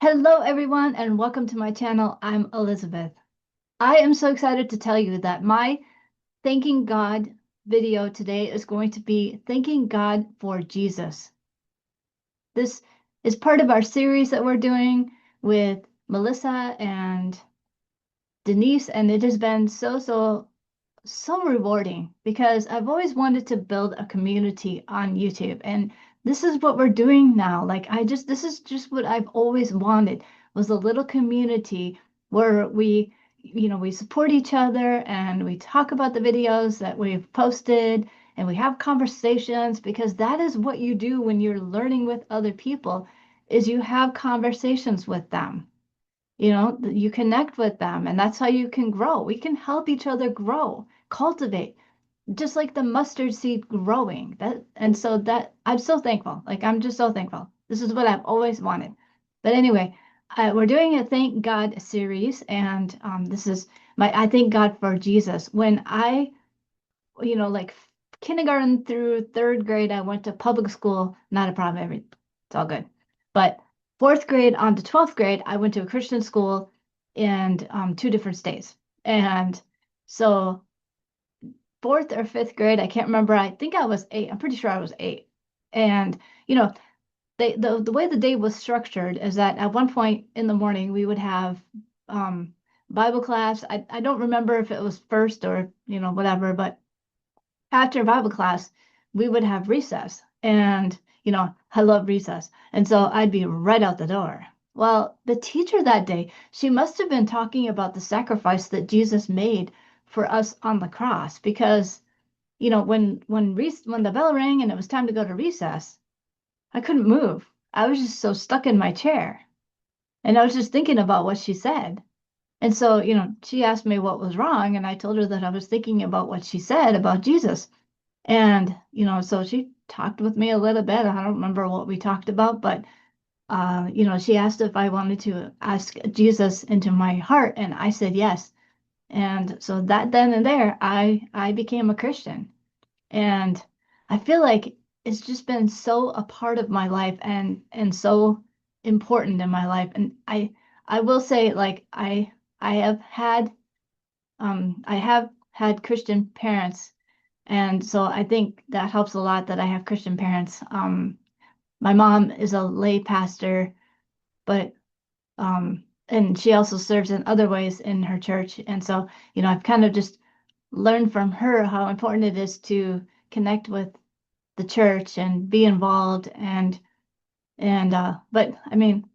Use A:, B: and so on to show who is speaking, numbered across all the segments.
A: Hello, everyone, and welcome to my channel. I'm Elizabeth. I am so excited to tell you that my Thanking God video today is going to be Thanking God for Jesus. This is part of our series that we're doing with Melissa and Denise, and it has been so rewarding because I've always wanted to build a community on YouTube, and this is what we're doing now. This is just what I've always wanted was a little community where we support each other and we talk about the videos that we've posted and we have conversations because that is what you do when you're learning with other people is you have conversations with them. You connect with them, and that's how you can grow. We can help each other grow, cultivate, just like the mustard seed growing. That I'm so thankful. Like I'm just so thankful. This is what I've always wanted. But anyway, we're doing a Thank God series, and this is my I thank God for Jesus. When like kindergarten through third grade, I went to public school. Not a problem. It's all good. But fourth grade on to 12th grade, I went to a Christian school in two different states. And so fourth or fifth grade, I can't remember. I think I was eight. I'm pretty sure I was eight. And you know, the way the day was structured is that at one point in the morning we would have um, Bible class. I don't remember if it was first or whatever, but after Bible class, we would have recess. And, I love recess. And so I'd be right out the door. Well, the teacher that day, she must have been talking about the sacrifice that Jesus made for us on the cross because, when the bell rang and it was time to go to recess, I couldn't move. I was just so stuck in my chair. And I was just thinking about what she said. And so, she asked me what was wrong, and I told her that I was thinking about what she said about Jesus. And, so she talked with me a little bit. I don't remember what we talked about, but, she asked if I wanted to ask Jesus into my heart, and I said yes. And so that then and there, I became a Christian. And I feel like it's just been so a part of my life and so important in my life. And I will say, like, I have had Christian parents, and so I think that helps a lot that I have Christian parents. My mom is a lay pastor, but and she also serves in other ways in her church. And so, I've kind of just learned from her how important it is to connect with the church and be involved and but I mean,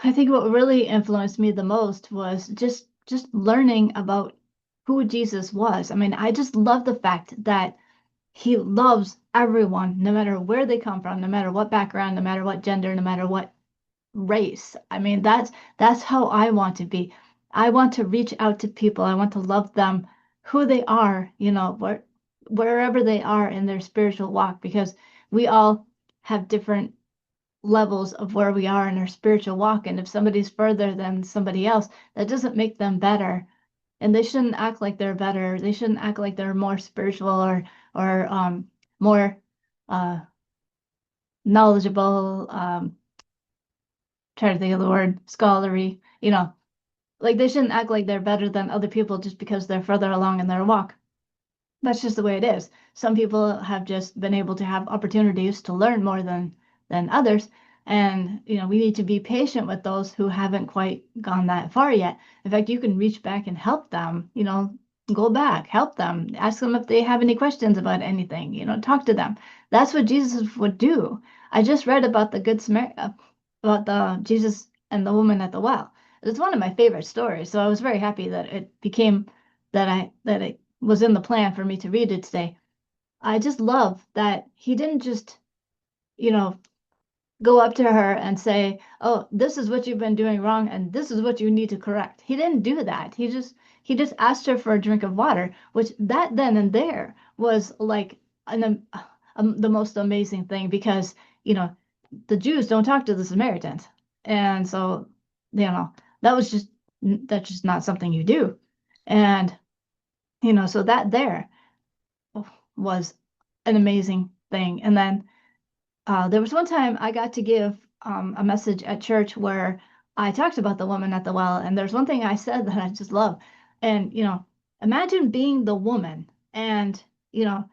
A: I think what really influenced me the most was just learning about who Jesus was. I mean, I just love the fact that he loves everyone, no matter where they come from, no matter what background, no matter what gender, no matter what race. I mean, that's how I want to be. I want to reach out to people. I want to love them who they are, wherever they are in their spiritual walk, because we all have different levels of where we are in our spiritual walk. And if somebody's further than somebody else, that doesn't make them better. And they shouldn't act like they're better. They shouldn't act like they're more spiritual or more uh, knowledgeable. Trying to think of the word scholarly. Like they shouldn't act like they're better than other people just because they're further along in their walk. That's just the way it is. Some people have just been able to have opportunities to learn more than others. And we need to be patient with those who haven't quite gone that far yet. In fact, you can reach back and help them, go back, help them, ask them if they have any questions about anything, talk to them. That's what Jesus would do. I just read about the Good Samaritan, about the Jesus and the woman at the well. It's one of my favorite stories. So I was very happy that it became that it was in the plan for me to read it today. I just love that he didn't just, you know, go up to her and say, "Oh, this is what you've been doing wrong and this is what you need to correct." He didn't do that. He just asked her for a drink of water, which that then and there was like the most amazing thing because, you know, the Jews don't talk to the Samaritans. And so, you know, that was just that's just not something you do. And, so that there was an amazing thing. And then there was one time I got to give. a message at church where I talked about the woman at the well, and there's one thing I said that I just love. And, imagine being the woman, and, you know,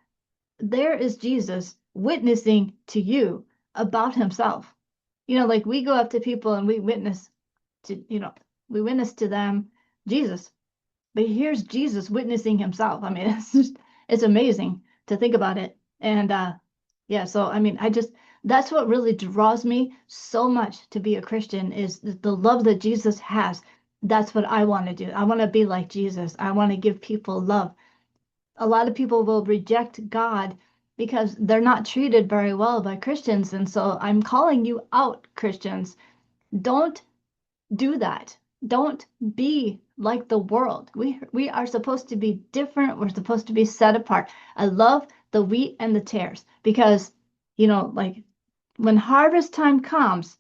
A: there is Jesus witnessing to you about himself. Like we go up to people and we witness to them Jesus. But here's Jesus witnessing himself. I mean, it's amazing to think about it. And yeah, so I mean, that's what really draws me so much to be a Christian is the love that Jesus has. That's what I want to do. I want to be like Jesus. I want to give people love. A lot of people will reject God because they're not treated very well by Christians. And so I'm calling you out, Christians. Don't do that. Don't be like the world. We are supposed to be different. We're supposed to be set apart. I love the wheat and the tares because, like when harvest time comes,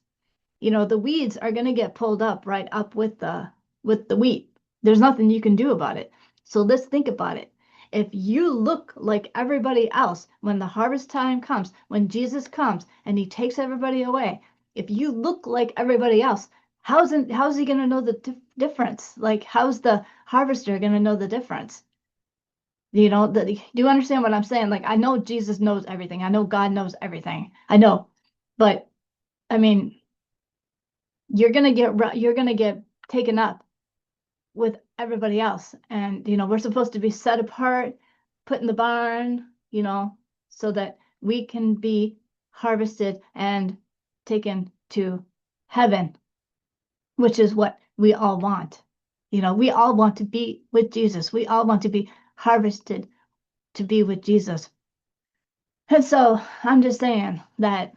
A: the weeds are going to get pulled up right up with the wheat. There's nothing you can do about it. So let's think about it. If you look like everybody else when the harvest time comes, when Jesus comes and he takes everybody away, if you look like everybody else, how's he going to know the difference? Like, how's the harvester going to know the difference? Do you understand what I'm saying? Like, I know Jesus knows everything. I know God knows everything. I know. But I mean, you're gonna get taken up with everybody else, and we're supposed to be set apart, put in the barn, so that we can be harvested and taken to heaven, which is what we all want. We all want to be with Jesus. We all want to be harvested to be with Jesus. And so I'm just saying that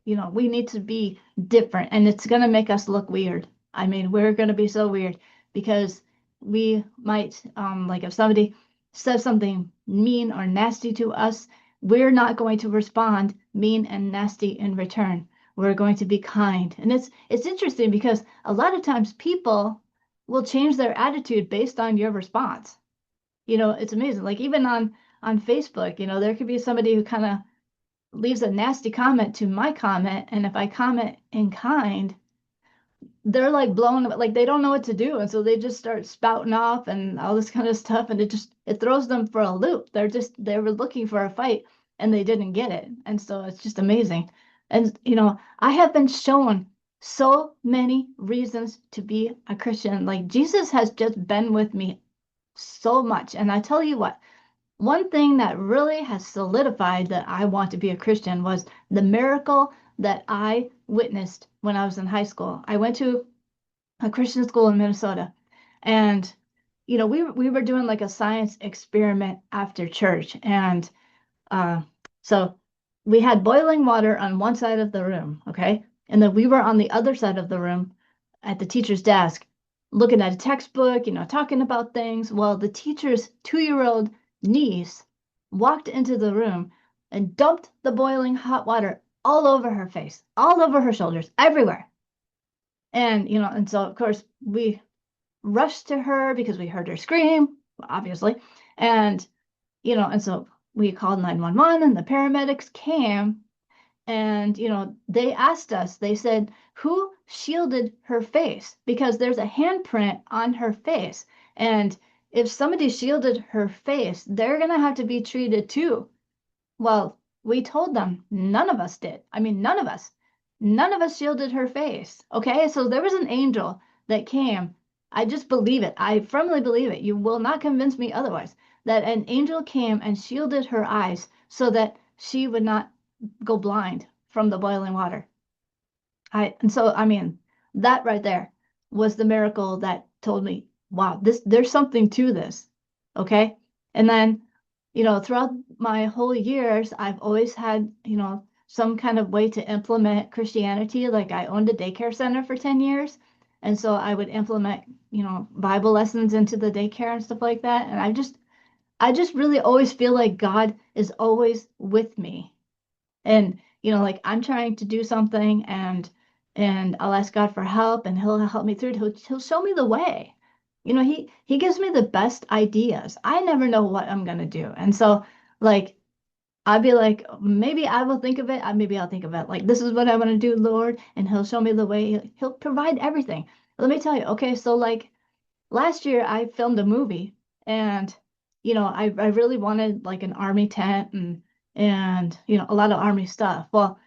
A: we need to be different, and it's going to make us look weird. I mean, we're going to be so weird because we might, like if somebody says something mean or nasty to us, we're not going to respond mean and nasty in return. We're going to be kind. And it's interesting because a lot of times people will change their attitude based on your response. It's amazing. Like even on Facebook, there could be somebody who kind of leaves a nasty comment to my comment, and if I comment in kind, they're like blown, like they don't know what to do, and so they just start spouting off and all this kind of stuff, and it throws them for a loop. They were looking for a fight and they didn't get it, and so it's just amazing. And I have been shown so many reasons to be a Christian. Like Jesus has just been with me so much, and I tell you what, one thing that really has solidified that I want to be a Christian was the miracle that I witnessed when I was in high school. I went to a Christian school in Minnesota, and we were doing like a science experiment after church, and so we had boiling water on one side of the room, okay? And then we were on the other side of the room at the teacher's desk looking at a textbook, talking about things. Well, the teacher's 2-year-old niece walked into the room and dumped the boiling hot water all over her face, all over her shoulders, everywhere. And so of course we rushed to her because we heard her scream, obviously. And so we called 911 and the paramedics came, and they asked us, they said, who shielded her face? Because there's a handprint on her face. And if somebody shielded her face, they're going to have to be treated too. Well, we told them none of us did. I mean, none of us. None of us shielded her face. Okay, so there was an angel that came. I just believe it. I firmly believe it. You will not convince me otherwise. That an angel came and shielded her eyes so that she would not go blind from the boiling water. I mean, that right there was the miracle that told me, wow, there's something to this. Okay. And then, throughout my whole years, I've always had, some kind of way to implement Christianity. Like I owned a daycare center for 10 years. And so I would implement, Bible lessons into the daycare and stuff like that. And I just really always feel like God is always with me. And like I'm trying to do something, and I'll ask God for help, and he'll help me through it. He'll show me the way. He gives me the best ideas. I never know what I'm going to do. And so like I'd be like, maybe I will think of it. Maybe I'll think of it like, this is what I want to do, Lord, and He'll show me the way. He'll provide everything. Let me tell you, okay, so like last year I filmed a movie, and I really wanted like an army tent and a lot of army stuff. Well,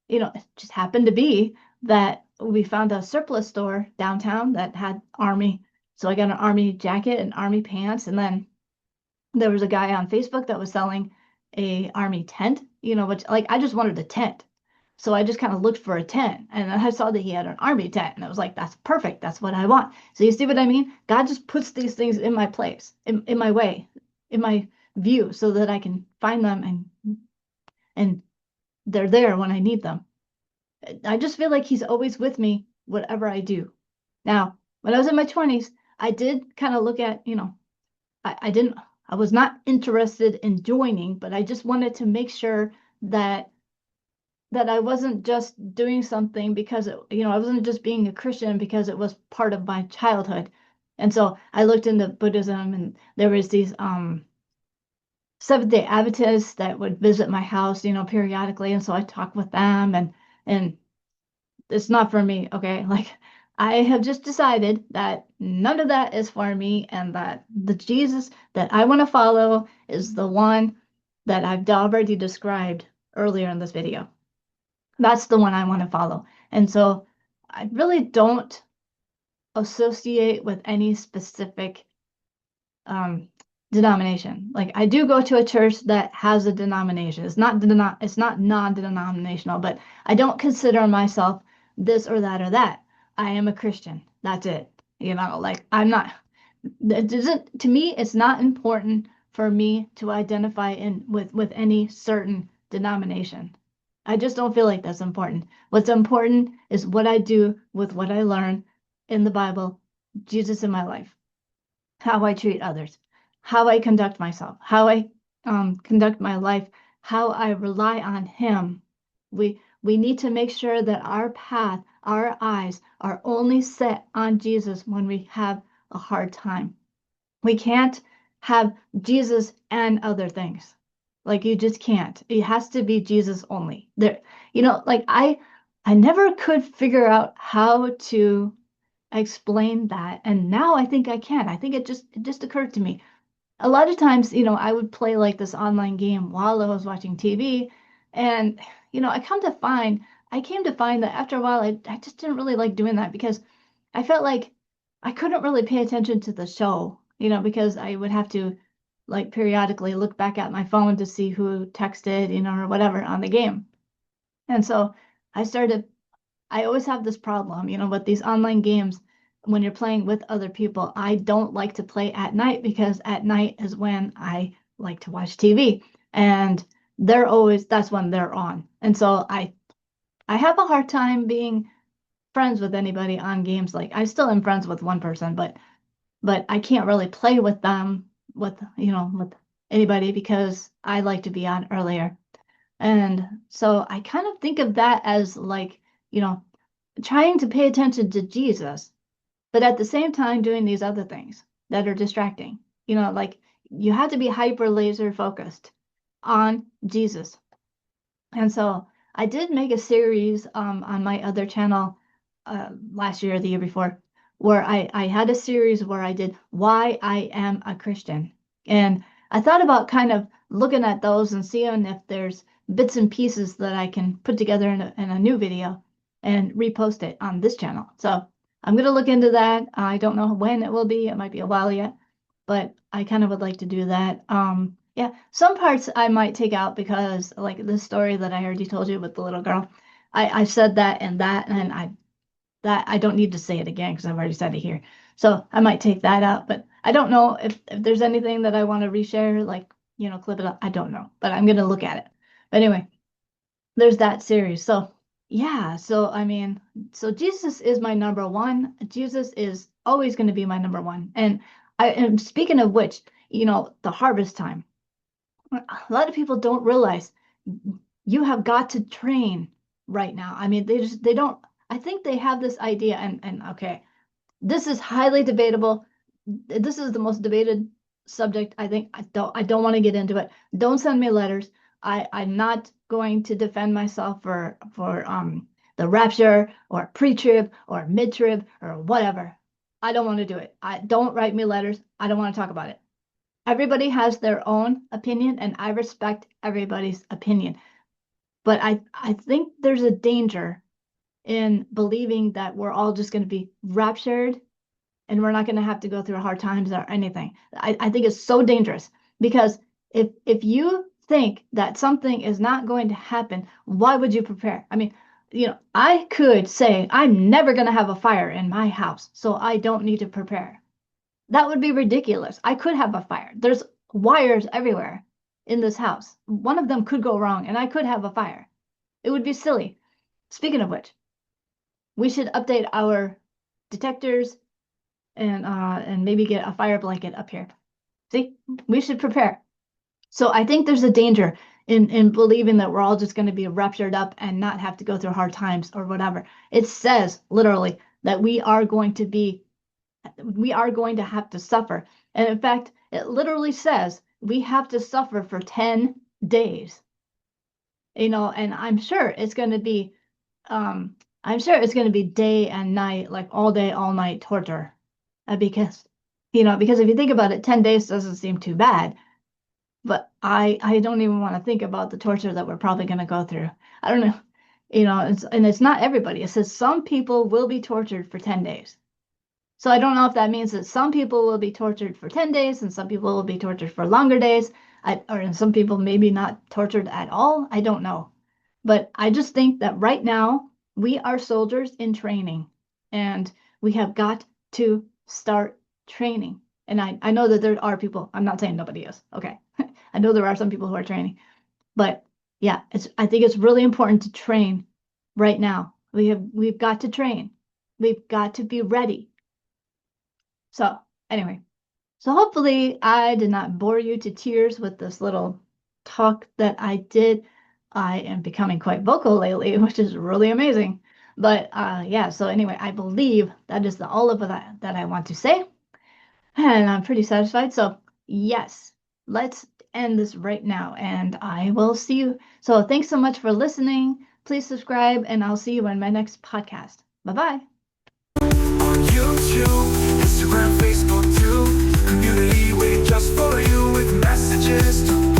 A: it just happened to be that we found a surplus store downtown that had army. So I got an army jacket and army pants, and then there was a guy on Facebook that was selling a army tent, which like I just wanted a tent. So I just kind of looked for a tent, and then I saw that he had an army tent, and I was like, that's perfect. That's what I want. So you see what I mean? God just puts these things in my place, in my way, in my view, so that I can find them and they're there when I need them. I just feel like he's always with me, whatever I do. Now, when I was in my 20s, I did kind of look at, I didn't, I was not interested in joining, but I just wanted to make sure that I wasn't just doing something because I wasn't just being a Christian because it was part of my childhood. And so I looked into Buddhism, and there was these Seventh-day Adventists that would visit my house, periodically. And so I talked with them, and it's not for me, okay? Like I have just decided that none of that is for me, and that the Jesus that I want to follow is the one that I've already described earlier in this video. That's the one I want to follow. And so I really don't associate with any specific um, denomination. Like I do go to a church that has a denomination. It's not non-denominational, but I don't consider myself this or that or that. I am a Christian. That's it. Like I'm not it doesn't to me it's not important for me to identify in with any certain denomination. I just don't feel like that's important. What's important is what I do with what I learn in the Bible, Jesus in my life, how I treat others, how I conduct myself, how I conduct my life, how I rely on Him. We need to make sure that our path, our eyes are only set on Jesus when we have a hard time. We can't have Jesus and other things. Like you just can't. It has to be Jesus only. Like I never could figure out how to explain that. And now I think I can. I think it just occurred to me. A lot of times, I would play like this online game while I was watching TV. And, I came to find that after a while, I just didn't really like doing that because I felt like I couldn't really pay attention to the show, because I would have to like periodically look back at my phone to see who texted, or whatever on the game. And so I started I always have this problem, with these online games when you're playing with other people. I don't like to play at night because at night is when I like to watch TV, and that's when they're on. And so I have a hard time being friends with anybody on games. Like I still am friends with one person, but I can't really play with them with anybody because I like to be on earlier. And so I kind of think of that as like, you know, trying to pay attention to Jesus, but at the same time doing these other things that are distracting. Like you have to be hyper laser focused on Jesus. And so I did make a series on my other channel last year or the year before, where I had a series where I did why I am a Christian. And I thought about kind of looking at those and seeing if there's bits and pieces that I can put together in a new video and repost it on this channel. So I'm going to look into that. I don't know when it will be. It might be a while yet, but I kind of would like to do that. Yeah, some parts I might take out because, like the story that I already told you with the little girl, I said that and that, and I don't need to say it again because I've already said it here. So I might take that out, but I don't know if there's anything that I want to reshare, like, clip it up. I don't know, but I'm going to look at it. But anyway, there's that series. So yeah, so I mean, so Jesus is my number one. Jesus is always going to be my number one. And I am speaking of which, the harvest time. A lot of people don't realize you have got to train right now. I mean, they don't, I think they have this idea, and okay, this is highly debatable. This is the most debated subject. I think I don't want to get into it. Don't send me letters, I'm not going to defend myself for the rapture or pre-trib or mid-trib or whatever. I don't want to do it. I don't write me letters. I don't want to talk about it. Everybody has their own opinion, and I respect everybody's opinion. But I think there's a danger in believing that we're all just going to be raptured and we're not going to have to go through hard times or anything. I think it's so dangerous because if you think that something is not going to happen, why would you prepare? I mean, I could say I'm never going to have a fire in my house, so I don't need to prepare. That would be ridiculous. I could have a fire. There's wires everywhere in this house. One of them could go wrong and I could have a fire. It would be silly. Speaking of which, we should update our detectors and maybe get a fire blanket up here. See, we should prepare. So I think there's a danger in believing that we're all just going to be raptured up and not have to go through hard times or whatever. It says literally that we are going to have to suffer. And in fact, it literally says we have to suffer for 10 days. And I'm sure it's going to be day and night, like all day, all night torture. Because if you think about it, 10 days doesn't seem too bad. But I don't even want to think about the torture that we're probably going to go through. I don't know. It's not everybody. It says some people will be tortured for 10 days. So I don't know if that means that some people will be tortured for 10 days and some people will be tortured for longer days, or some people maybe not tortured at all. I don't know. But I just think that right now we are soldiers in training and we have got to start training. And I know that there are people, I'm not saying nobody is, okay. I know there are some people who are training, but yeah, I think it's really important to train right now. We've got to train. We've got to be ready. So anyway, so hopefully I did not bore you to tears with this little talk that I did. I am becoming quite vocal lately, which is really amazing. But yeah, so anyway, I believe that is all of that I want to say. And I'm pretty satisfied. So yes, let's end this right now and I will see you. So thanks so much for listening. Please subscribe and I'll see you in my next podcast. Bye-bye.
B: On YouTube, Instagram, Facebook too. Community waiting just for you with messages to